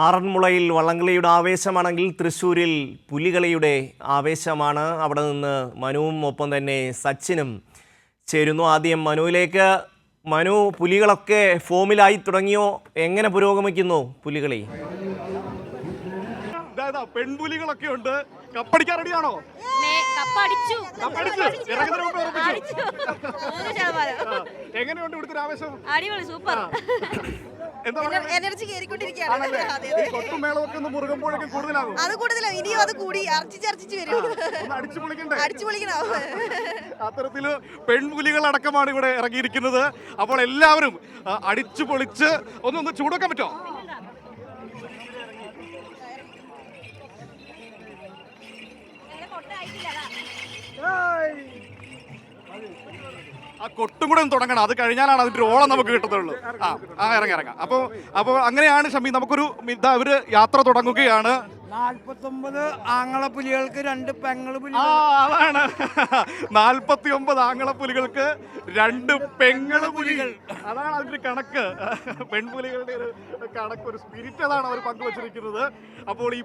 ആറന്മുളയിൽ വള്ളംകളിയുടെ ആവേശമാണെങ്കിൽ തൃശ്ശൂരിൽ പുലികളിയുടെ ആവേശമാണ്. അവിടെ നിന്ന് മനുവും ഒപ്പം തന്നെ സച്ചിനും ചേരുന്നു. ആദ്യം മനുവിലേക്ക്. മനു, പുലികളൊക്കെ ഫോമിലായി തുടങ്ങിയോ? എങ്ങനെ പുരോഗമിക്കുന്നു പുലികളി? പെൺപുലികളൊക്കെ ഉണ്ട്. കപ്പടിക്കാൻ റെഡിയാണോ? എങ്ങനെയുണ്ട് ഇവിടുത്തെ ആവേശം? അടിപൊളി, സൂപ്പർ. എനർജി കേറിക്കൊണ്ടിരിക്കുകയാണ്. കൊട്ടുമേളമൊക്കെ ഒന്ന് മുറുകുമ്പോഴേക്കും കൂടുതലാകും. അത് കൂടുതലാവും. ഇനിയും അത് കൂടി അർച്ചിച്ചർച്ചിച്ച് വരും. അടിച്ചു പൊളിക്കണ്ടേ? അടിച്ചു പൊളിക്കണം. അത്തരത്തില് പെൺപുലികളടക്കമാണ് ഇവിടെ ഇറങ്ങിയിരിക്കുന്നത്. അപ്പോൾ എല്ലാവരും അടിച്ചു പൊളിച്ച് ഒന്ന് ചൂടൊക്കെ പറ്റോ? ആ കൊട്ടും കൂടെ ഒന്ന് തുടങ്ങണം. അത് കഴിഞ്ഞാലാണ് അതിന്റെ ഓളം നമുക്ക് കിട്ടത്തുള്ളൂ. ഇറങ്ങാം. അപ്പോൾ അങ്ങനെയാണ് ഷമി. നമുക്കൊരു അവര് യാത്ര തുടങ്ങുകയാണ്. 49 ആങ്ങളപ്പുലികൾക്ക് 2 പെങ്ങളുപുലി. അതാണ് 49 ആങ്ങളപ്പുലികൾക്ക് 2 പെങ്ങളുപുലികൾ. അതാണ് അതിന്റെ കണക്ക്. പെൺപുലികളുടെ ഒരു കണക്ക്, ഒരു സ്പിരിറ്റ് അതാണ് അവർ പങ്കുവച്ചിരിക്കുന്നത്. അപ്പോൾ ഈ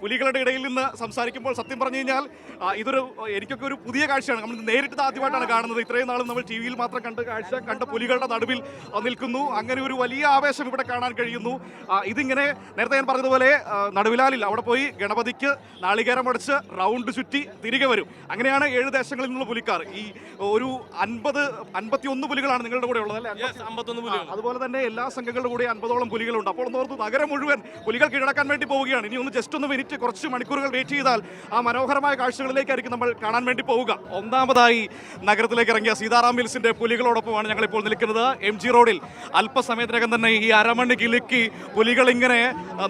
പുലികളുടെ ഇടയിൽ നിന്ന് സംസാരിക്കുമ്പോൾ സത്യം പറഞ്ഞു കഴിഞ്ഞാൽ എനിക്കൊക്കെ ഒരു പുതിയ കാഴ്ചയാണ്. നമ്മൾ നേരിട്ട് ആദ്യമായിട്ടാണ് കാണുന്നത്. ഇത്രയും നാളും നമ്മൾ ടി വിയിൽ മാത്രം കണ്ട പുലികളുടെ നടുവിൽ നിൽക്കുന്നു. അങ്ങനെ ഒരു വലിയ ആവേശം ഇവിടെ കാണാൻ കഴിയുന്നു. ഇതിങ്ങനെ നേരത്തെ ഞാൻ പറഞ്ഞതുപോലെ നടുവിലാലിൽ അവിടെ പോയി ഗണപതിക്ക് നാളികേരം അടച്ച് റൗണ്ട് ചുറ്റി തിരികെ വരും. അങ്ങനെയാണ് 7 ദേശങ്ങളിൽ നിന്നുള്ള പുലിക്കാർ. ഈ ഒരു 51 പുലികളാണ് നിങ്ങളുടെ കൂടെ ഉള്ളത്, അല്ലേ? 51 പുലികൾ. അതുപോലെ തന്നെ എല്ലാ സംഘങ്ങളുടെ കൂടെ 50ഓളം പുലികളുണ്ട്. അപ്പോൾ ഓർത്ത് നഗരം മുഴുവൻ പുലികൾ കീഴടക്കാൻ വേണ്ടി പോവുകയാണ്. ഇനി ജസ്റ്റ് ഒന്ന് മിനിറ്റ്, കുറച്ച് മണിക്കൂറുകൾ വെയിറ്റ് ചെയ്താൽ ആ മനോഹരമായ കാഴ്ചകളിലേക്കായിരിക്കും നമ്മൾ കാണാൻ വേണ്ടി പോവുക. ഒന്നാമതായി നഗരത്തിലേക്ക് ഇറങ്ങിയ സീതാറാം മിൽസിന്റെ പുലികളോടൊപ്പമാണ് ഞങ്ങളിപ്പോൾ നിൽക്കുന്നത്. MG റോഡിൽ അല്പസമയത്തിനകം തന്നെ ഈ അരമണി കിലുക്കി പുലികൾ ഇങ്ങനെ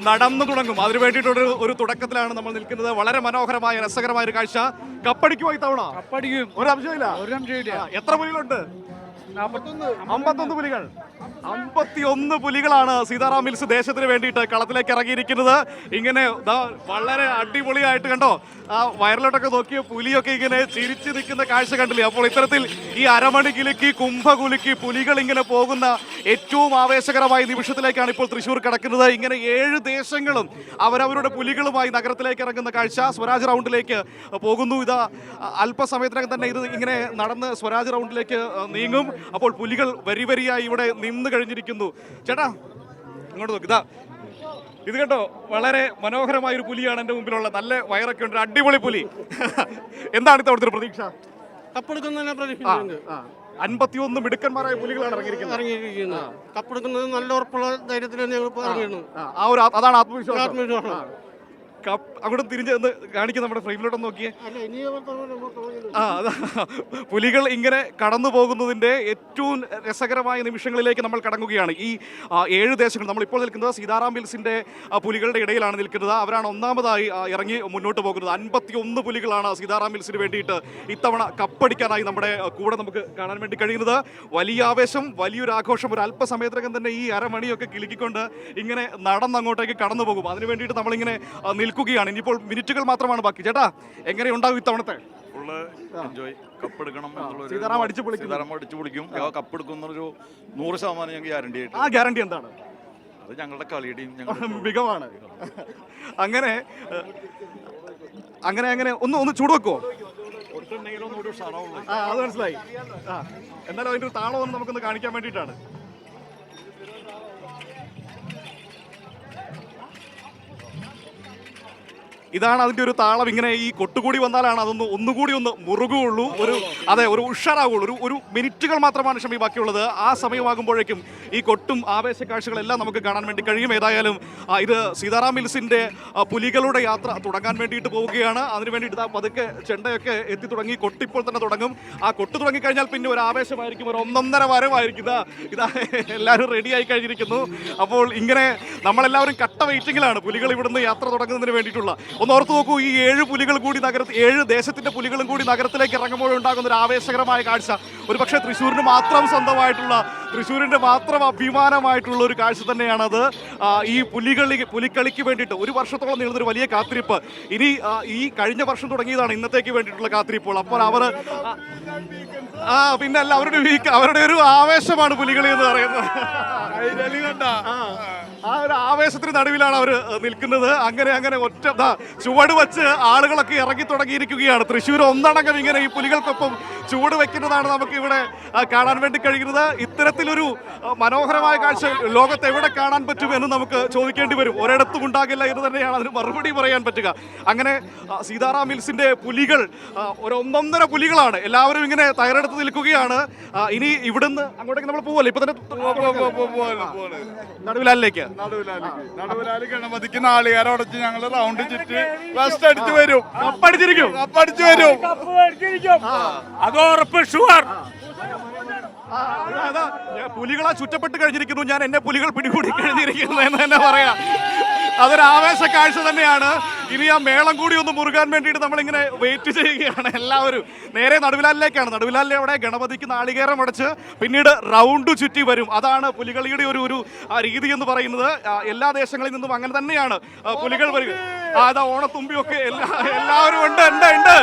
നടന്നു തുടങ്ങും. അതിനു വേണ്ടിയിട്ടുള്ള ഒരു തുടക്കത്തിലാണ് നമ്മൾ നിൽക്കുന്നത്. വളരെ മനോഹരമായ രസകരമായ ഒരു കാഴ്ച. കപ്പടിക്കുമോ ഇത്തവണ? കപ്പടിക്കും. ഒരു സംശയമില്ല. എത്ര പുലികളുണ്ട്? 51 പുലികൾ. 51 പുലികളാണ് സീതാറാം മിൽസ് ദേശത്തിന് വേണ്ടിയിട്ട് കളത്തിലേക്ക് ഇറങ്ങിയിരിക്കുന്നത്. ഇങ്ങനെ വളരെ അടിപൊളിയായിട്ട് കണ്ടോ, ആ വയറിലോട്ടൊക്കെ നോക്കിയ പുലിയൊക്കെ ഇങ്ങനെ ചിരിച്ചു നിൽക്കുന്ന കാഴ്ച കണ്ടില്ലേ? അപ്പോൾ ഇത്തരത്തിൽ ഈ അരമണി കിലുക്കി കുംഭ കുലുക്കി പുലികൾ ഇങ്ങനെ പോകുന്ന ഏറ്റവും ആവേശകരമായ നിമിഷത്തിലേക്കാണ് ഇപ്പോൾ തൃശ്ശൂർ കിടക്കുന്നത്. ഇങ്ങനെ 7 ദേശങ്ങളും അവരവരുടെ പുലികളുമായി നഗരത്തിലേക്ക് ഇറങ്ങുന്ന കാഴ്ച. സ്വരാജ് റൗണ്ടിലേക്ക് പോകുന്നു. ഇതാ അല്പസമയത്തിനകം തന്നെ ഇത് ഇങ്ങനെ നടന്ന് സ്വരാജ് റൗണ്ടിലേക്ക് നീങ്ങും. അപ്പോൾ പുലികൾ വരിയായി ഇവിടെ നിന്ന് കഴിഞ്ഞിരിക്കുന്നു. ചേട്ടാ ഇങ്ങോട്ട് നോക്കിതാ, ഇത് കേട്ടോ, വളരെ മനോഹരമായ ഒരു പുലിയാണ് എൻ്റെ മുമ്പിലുള്ള. നല്ല വയറൊക്കെ ഉണ്ട്, അടിപൊളി പുലി. എന്താണ് ഇത്തവണത്തെ ഒരു പ്രതീക്ഷ? 51 മിടുക്കന്മാരായ പുലികളാണ് ഇറങ്ങിയിരിക്കുന്നത്. കപ്പെടുക്കുന്നത് നല്ല ഉറപ്പുള്ള ധൈര്യത്തിൽ ഞങ്ങൾ അതാണ് ആത്മവിശ്വാസം. അങ്ങോട്ട് തിരിഞ്ഞ് കാണിക്കുക, നമ്മുടെ ഫ്രെയിമിലോട്ടൊന്ന് നോക്കിയേ. പുലികൾ ഇങ്ങനെ കടന്നു പോകുന്നതിൻ്റെ ഏറ്റവും രസകരമായ നിമിഷങ്ങളിലേക്ക് നമ്മൾ കടങ്ങുകയാണ്. ഈ 7 ദേശങ്ങൾ, നമ്മളിപ്പോൾ നിൽക്കുന്നത് സീതാറാം മിൽസിൻ്റെ പുലികളുടെ ഇടയിലാണ് നിൽക്കുന്നത്. അവരാണ് ഒന്നാമതായി ഇറങ്ങി മുന്നോട്ട് പോകുന്നത്. 51 പുലികളാണ് സീതാറാം മിൽസിന് വേണ്ടിയിട്ട് ഇത്തവണ കപ്പടിക്കാനായി നമ്മുടെ കൂടെ നമുക്ക് കാണാൻ വേണ്ടി കഴിയുന്നത്. വലിയ ആവേശം, വലിയൊരു ആഘോഷം. ഒരു അല്പസമയത്തിനകം തന്നെ ഈ അരമണിയൊക്കെ കിലുക്കിക്കൊണ്ട് ഇങ്ങനെ നടന്നങ്ങോട്ടേക്ക് കടന്നു പോകും. അതിന് വേണ്ടിയിട്ട് നമ്മളിങ്ങനെ നിൽക്കുകയാണ്. ഇനിയിപ്പോൾ മിനിറ്റുകൾ മാത്രമാണ് ബാക്കി. ചേട്ടാ, എങ്ങനെ ഉണ്ടാകും ഇത്തവണത്തെ? സീതാറാം അടിച്ചു പൊളിക്കും. കപ്പെടുക്കുന്നൊരു 100% ഞങ്ങൾ ഗ്യാരണ്ടി ആയിട്ട്. ആ ഗ്യാരണ്ടി എന്താണ്? അത് ഞങ്ങളുടെ കളിയുടെയും മികവാണ്. അങ്ങനെ ഒന്ന് ചൂടുവെക്കുവോ? അത് മനസ്സിലായി. എന്നാലും അതിന്റെ ഒരു താളം ഒന്ന് നമുക്കൊന്ന് കാണിക്കാൻ വേണ്ടിയിട്ടാണ്. ഇതാണ് അതിൻ്റെ ഒരു താളം. ഇങ്ങനെ ഈ കൊട്ടുകൂടി വന്നാലാണ് ഒന്നുകൂടി ഒന്ന് മുറുകുള്ളൂ, ഒരു ഉഷാറാവുള്ളൂ. ഒരു മിനിറ്റുകൾ മാത്രമാണ് ഷമി ബാക്കിയുള്ളത്. ആ സമയമാകുമ്പോഴേക്കും ഈ കൊട്ടും ആവേശ കാഴ്ചകളെല്ലാം നമുക്ക് കാണാൻ വേണ്ടി കഴിയും. ഏതായാലും ഇത് സീതാറാം മിൽസിൻ്റെ പുലികളുടെ യാത്ര തുടങ്ങാൻ വേണ്ടിയിട്ട് പോവുകയാണ്. അതിന് വേണ്ടിയിട്ട് പതുക്കെ ചെണ്ടയൊക്കെ എത്തി തുടങ്ങി. കൊട്ടിപ്പോൾ തന്നെ തുടങ്ങും. ആ കൊട്ട് തുടങ്ങിക്കഴിഞ്ഞാൽ പിന്നെ ഒരു ആവേശമായിരിക്കും, ഒരു 1.5 വരവായിരിക്കും. ഇതാ എല്ലാവരും റെഡിയായി കഴിഞ്ഞിരിക്കുന്നു. അപ്പോൾ ഇങ്ങനെ നമ്മളെല്ലാവരും കട്ട വെയിറ്റിങ്ങിലാണ് പുലികൾ ഇവിടുന്ന് യാത്ര തുടങ്ങുന്നതിന് വേണ്ടിയിട്ടുള്ള. ഒന്ന് ഓർത്ത് നോക്കൂ, ഈ 7 പുലികൾ കൂടി 7 ദേശത്തിന്റെ പുലികളും കൂടി നഗരത്തിലേക്ക് ഇറങ്ങുമ്പോഴുണ്ടാകുന്ന ഒരു ആവേശകരമായ കാഴ്ച. ഒരു പക്ഷേ തൃശ്ശൂരിന് മാത്രം സ്വന്തമായിട്ടുള്ള, തൃശ്ശൂരിന്റെ മാത്രം അഭിമാനമായിട്ടുള്ള ഒരു കാഴ്ച തന്നെയാണത്. ഈ പുലിക്കളിക്ക് വേണ്ടിയിട്ട് 1 വർഷത്തോളം നീളുന്നൊരു വലിയ കാത്തിരിപ്പ്. ഇനി ഈ കഴിഞ്ഞ വർഷം തുടങ്ങിയതാണ് ഇന്നത്തേക്ക് വേണ്ടിയിട്ടുള്ള കാത്തിരിപ്പുകൾ. അപ്പോൾ അവർ പിന്നെ അല്ല, അവരുടെ ഒരു ആവേശമാണ് പുലികളി എന്ന് പറയുന്നത്. ആ ഒരു ഒരു ആവേശത്തിന് നടുവിലാണ് അവർ നിൽക്കുന്നത്. അങ്ങനെ ഒറ്റ ചുവട് വെച്ച് ആളുകളൊക്കെ ഇറങ്ങി തുടങ്ങിയിരിക്കുകയാണ്. തൃശ്ശൂർ ഒന്നടങ്കം ഇങ്ങനെ ഈ പുലികൾക്കൊപ്പം ചുവട് വെക്കുന്നതാണ് നമുക്ക് ഇവിടെ കാണാൻ വേണ്ടി കഴിയുന്നത്. ഇത്തരത്തിലൊരു മനോഹരമായ കാഴ്ച ലോകത്ത് എവിടെ കാണാൻ പറ്റുമെന്ന് നമുക്ക് ചോദിക്കേണ്ടി വരും. ഒരിടത്തും ഉണ്ടാകില്ല എന്ന് തന്നെയാണ് അതിന് മറുപടി പറയാൻ പറ്റുക. അങ്ങനെ സീതാറാം മിൽസിന്റെ പുലികൾ ഒന്നൊന്നര പുലികളാണ്. എല്ലാവരും ഇങ്ങനെ തയ്യാറെടുത്ത് നിൽക്കുകയാണ്. ഇനി ഇവിടുന്ന് അങ്ങോട്ടേക്ക് നമ്മൾ പോവല്ലേ? ഇപ്പൊ തന്നെ നടുവിലാലിലേക്ക് ഗണപതിക്ക് നാളികേരടച്ച് ഞങ്ങൾ റൗണ്ട് ചുറ്റി ഫസ്റ്റ് അടിച്ചു വരും. കപ്പടിച്ചിരിക്കും. അത് ഉറപ്പ് ഷുവർ. പുലികളാ ചുറ്റപ്പെട്ട് കഴിഞ്ഞിരിക്കുന്നു. ഞാൻ എന്നെ പുലികൾ പിടികൂടി കഴിഞ്ഞിരിക്കുന്നു എന്ന് തന്നെ പറയാം. അതൊരു ആവേശ കാഴ്ച തന്നെയാണ്. ഇനി ആ മേളം കൂടി ഒന്ന് മുറുകാൻ വേണ്ടിയിട്ട് നമ്മളിങ്ങനെ വെയിറ്റ് ചെയ്യുകയാണ്. എല്ലാവരും നേരെ നടുവിലാലിലേക്കാണ്. നടുവിലാലിലെ അവിടെ ഗണപതിക്ക് നാളികേരം അടച്ച് പിന്നീട് റൗണ്ട് ചുറ്റി വരും. അതാണ് പുലികളിയുടെ ഒരു രീതി എന്ന് പറയുന്നത്. എല്ലാ ദേശങ്ങളിൽ നിന്നും അങ്ങനെ തന്നെയാണ് പുലികൾ വരിക. അതാ ഓണത്തുമ്പിയൊക്കെ എല്ലാവരും ഉണ്ട്.